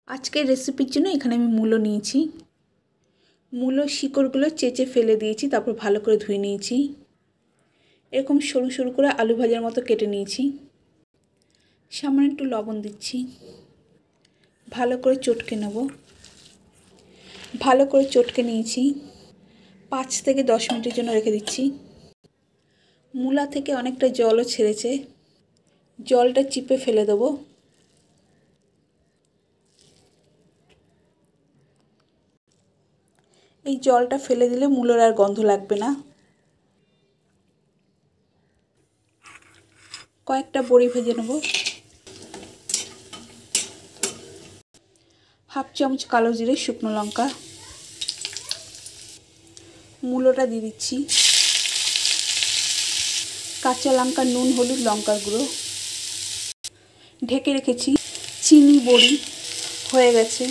আজকের রেসিপির জন্য এখানে আমি মূলো নিয়েছি। মূলোর শিকড়গুলো চেঁচে ফেলে দিয়েছি, তারপর ভালো করে ধুয়ে নিয়েছি। এরকম সরু সরু করে আলু ভাজার মতো কেটে নিয়েছি। সামান্য একটু লবণ দিচ্ছি, ভালো করে চটকে নেব। ভালো করে চটকে নিয়েছি, 5 থেকে 10 মিনিটের জন্য রেখে দিচ্ছি। মূলা থেকে অনেকটা জলও ছেড়েছে, জলটা চিপে ফেলে দেবো। এই জলটা ফেলে দিলে মূলোর আর গন্ধ লাগবে না। কয়েকটা বড়ি ভেজে নেব। হাফ চামচ কালো জিরে, শুকনো লঙ্কা, মূলোটা দিয়ে দিচ্ছি। কাঁচা লঙ্কা, নুন, হলুদ, লঙ্কার গুঁড়ো, ঢেকে রেখেছি। চিনি বড়ি হয়ে গেছে।